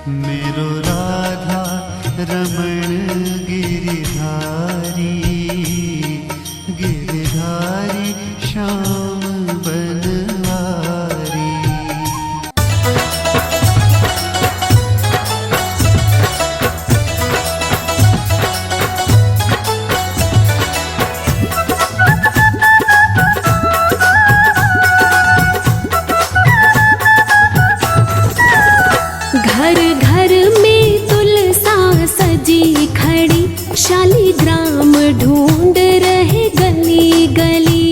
मेरो राधा रमण गिरिधारी, गिरिधारी श्याम बनवारी। घर घर में तुलसा सजी खड़ी, शालिग्राम ढूंढ रहे गली गली।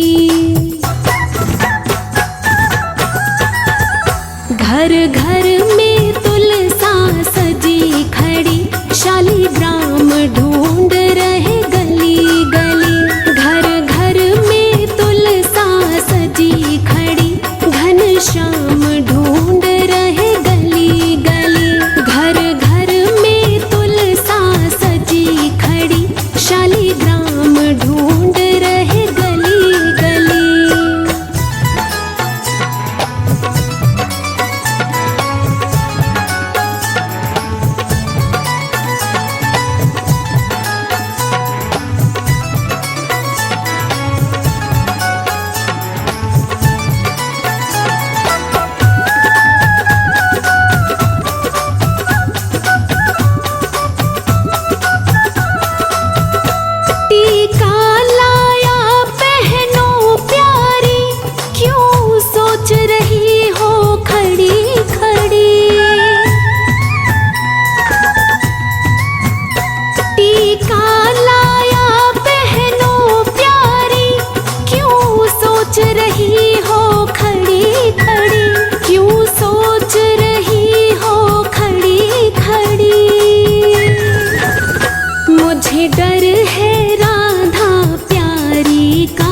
घर घर में तुलसा सजी खड़ी, शालिग्राम ढूंढ रहे गली गली। घर घर में तुलसा सजी खड़ी, घनश्याम ढूंढ रहे गली गली। घर घर में तुलसा सजी खड़ी, शालिग्राम ढूंढ रहे गली गली। टीका लाया पहनो प्यारी, क्यों सोच रही हो खड़ी खड़ी। टीका लाया पहनो प्यारी, क्यों सोच रही हो खड़ी खड़ी। क्यों सोच रही हो खड़ी खड़ी। मुझे डर है राधा प्यारी का,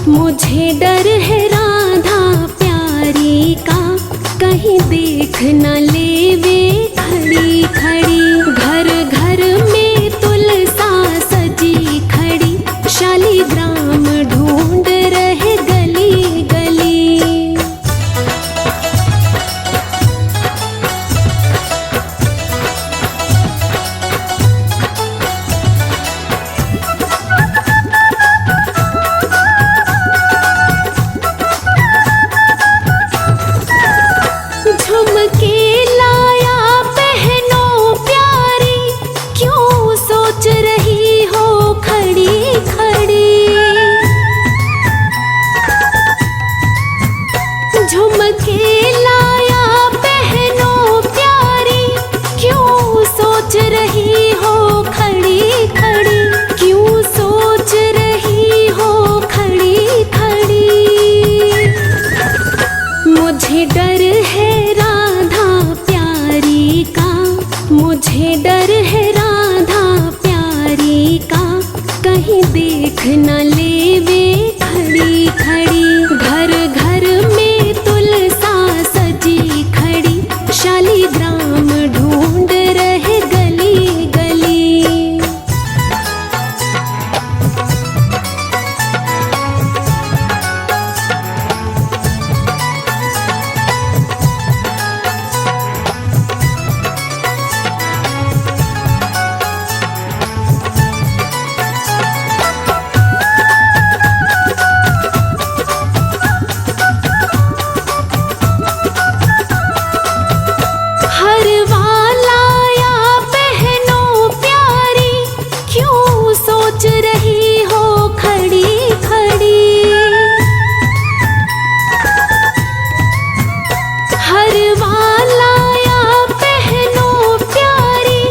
मुझे डर है राधा प्यारी का, कहीं देख न लेवे खड़ी खड़ी। घर घर में तुलसा सजी खड़ी, शालिग्राम ढूंढ रहे गली गली। झुमके लाया पहनो प्यारी, क्यों सोच रही हो खड़ी खड़ी। झुमके लाया पहनो प्यारी, क्यों सोच रही हो खड़ी खड़ी। क्यों सोच रही हो खड़ी खड़ी। मुझे डर है राधा प्यारी का, मुझे डर है राधा प्यारी का, कहीं देख न लेवे खड़ी खड़ी। घर घर में तुलसा सजी खड़ी, शालिग्राम ढूंढ रहे गली गली। हरवा लाया पहनो प्यारी, क्यों सोच रही हो खड़ी खड़ी। हरवा लाया पहनो प्यारी,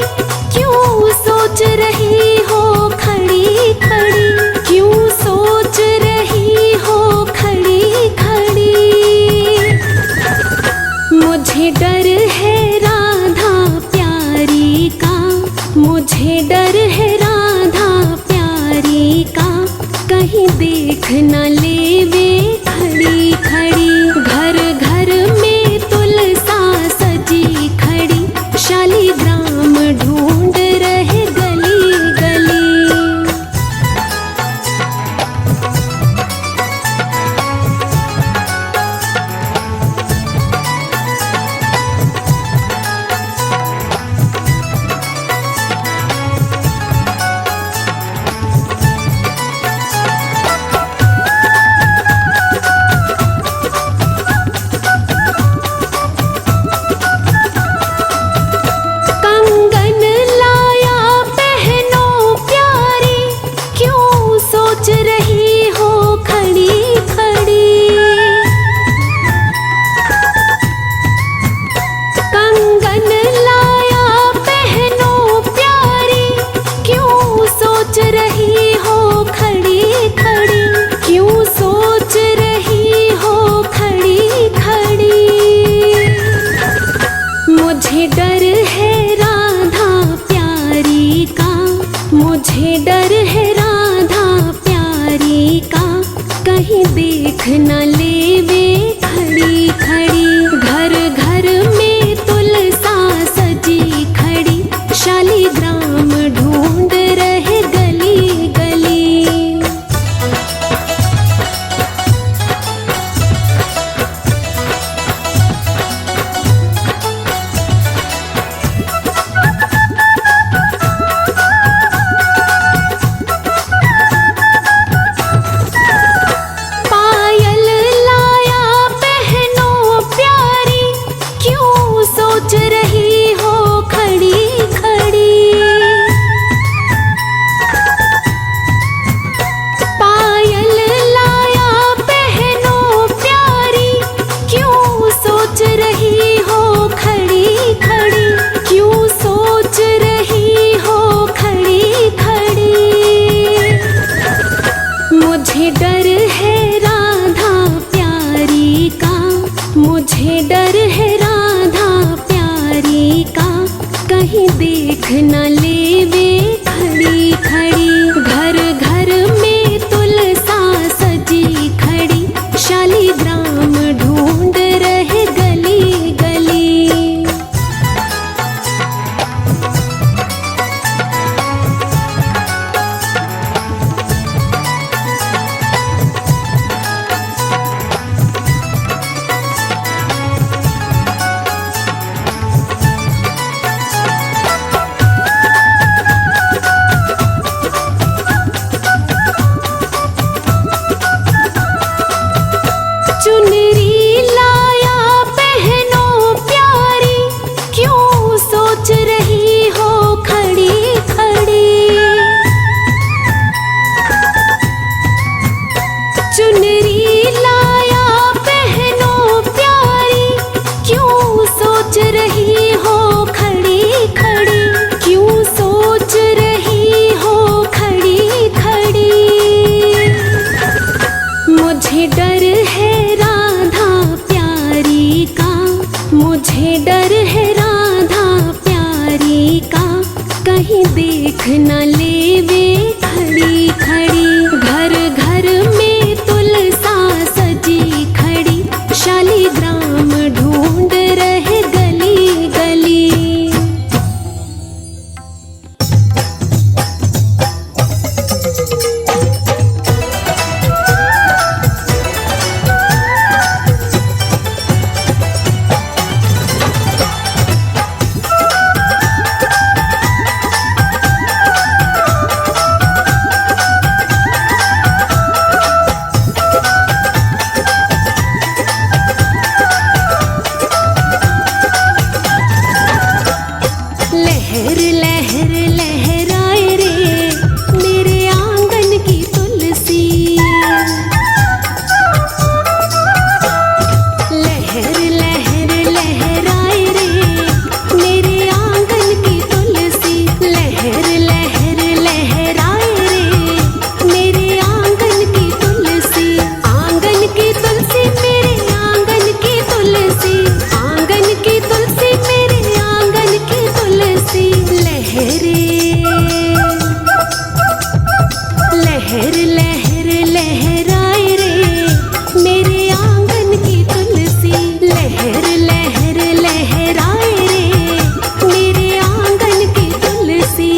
क्यों सोच रही हो खड़ी खड़ी। क्यों सोच रही हो खड़ी खड़ी। मुझे डर है राधा प्यारी का, मुझे डर है राधा प्यारी का, कहीं देख न लेवे खड़ी खड़ी। घर घर में तुलसा सजी खड़ी, शालिग्राम ढूंढ रहे गली गली। डर है राधा प्यारी का, मुझे डर है राधा प्यारी का, कहीं देख न लेवे खड़ी खड़ी। घर घर में तुलसा सजी खड़ी, शालिग्राम ढूंढ रहे गली गली। पायल लाया पहनो प्यारी, क्यों सोच रही हो खड़ी खड़ी। पायल लाया पहनो प्यारी, क्यों सोच रही हो खड़ी खड़ी, क्यों सोच रही हो खड़ी खड़ी। मुझे डर है राधा प्यारी का, मुझे डर है राधा प्यारी का, कहीं देख न लेवे खड़ी खड़ी। घर घर में तुलसा सजी खड़ी, शालिग्राम ढूंढ रहे गली गली। चुनरी लाया पहनो प्यारी, क्यों सोच रही हो खड़ी खड़ी। चुनरी लाया पहनो प्यारी, क्यों सोच रही हो खड़ी खड़ी, क्यों सोच रही हो खड़ी खड़ी। मुझे डर है राधा प्यारी का, मुझे डर है राधा प्यारी का, कहीं देख न लेवे खड़ी खड़ी। घर घर में तुलसा सजी खड़ी, शालिग्राम ढूंढ रहे गली गली। लहर लहर लहराए रे मेरे आंगन की तुलसी। लहर लहर लहराए रे मेरे आंगन की तुलसी। लहर लहर लहराए रे मेरे आंगन की तुलसी। आंगन की तुलसी मेरे आंगन की तुलसी। आंगन की तुलसी मेरे आंगन की तुलसी। लहरे लहर लहर लहराए रे मेरे आंगन की तुलसी। लहर लहर लहराए रे मेरे आंगन की तुलसी।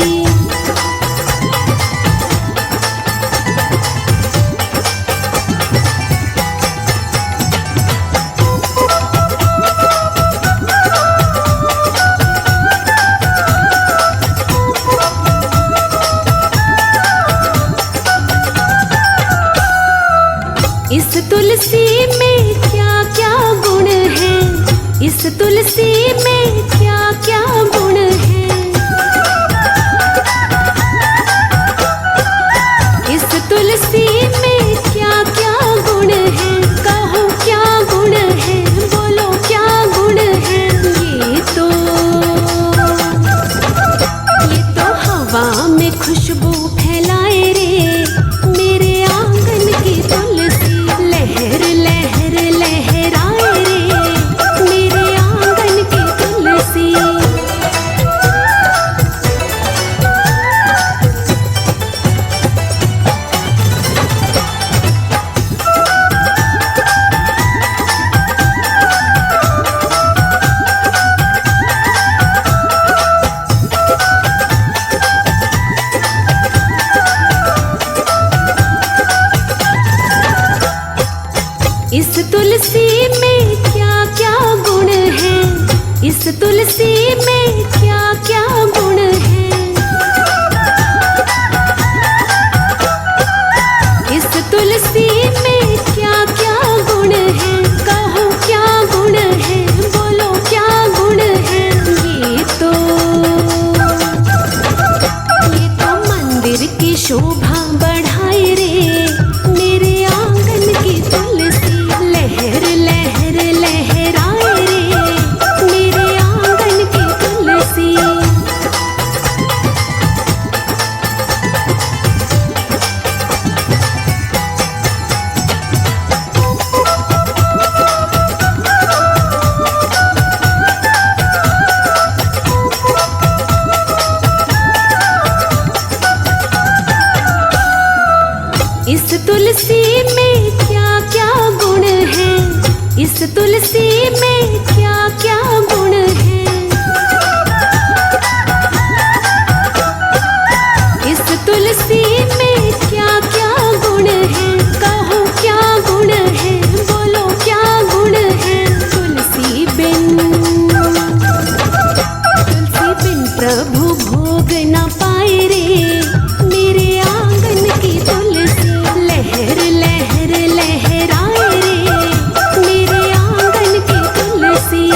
तुलसी में क्या क्या गुण है, इस तुलसी में क्या क्या गुण है, कहो क्या गुण है, बोलो क्या गुण है। ये तो मंदिर की शोभा बढ़ाए रे, मेरे आंगन की तुलसी। लहर लहर लहराए रे, मेरे आंगन की तुलसी। इस तुलसी में क्या क्या गुण है, इस तुलसी में क्या क्या गुण है, इस तुलसी में क्या क्या गुण है, कहो क्या गुण है, बोलो क्या गुण है। तुलसी बिन प्रभु भोग न पाए रे, मेरे आंगन की तुलसी। लहर लहर लहराए रे, मेरे आंगन की तुलसी।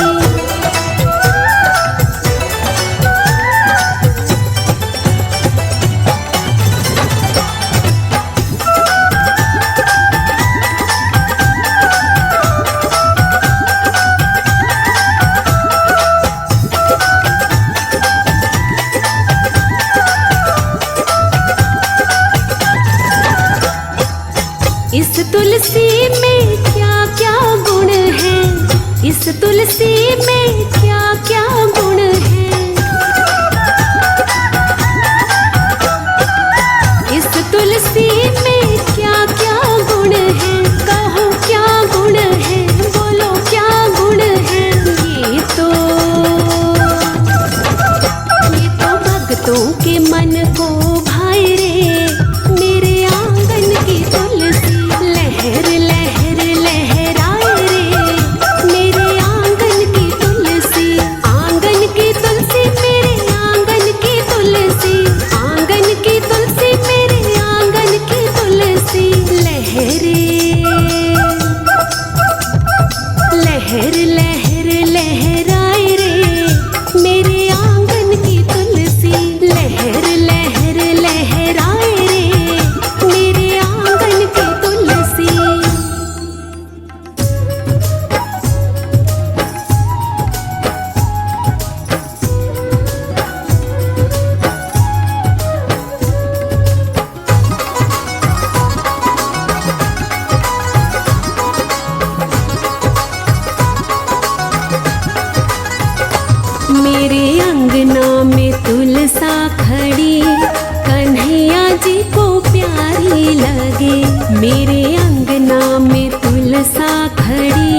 इस तुलसी में क्या क्या गुण है, इस तुलसी में क्या क्या गुण है, इस तुलसी में क्या क्या गुण है, कहो क्या गुण है, बोलो क्या गुण है। ये तो भक्तों के मन को भाए रे, मेरे आंगन की तुलसी। लहर लहर लहराए रे, मेरे आंगन की तुलसी। आंगन की तुलसी मेरे आंगन की तुलसी, आंगन की तुलसी मेरे आंगन की तुलसी। लहर लहर लहराए रे, मेरे आंगन की तुलसी। लहर लहर लहराए रे, मेरे आंगन की तुलसी। मेरे अंगना में तुलसा खड़ी, कन्हैया जी को प्यारी लगे। मेरे अंगना में तुलसा खड़ी,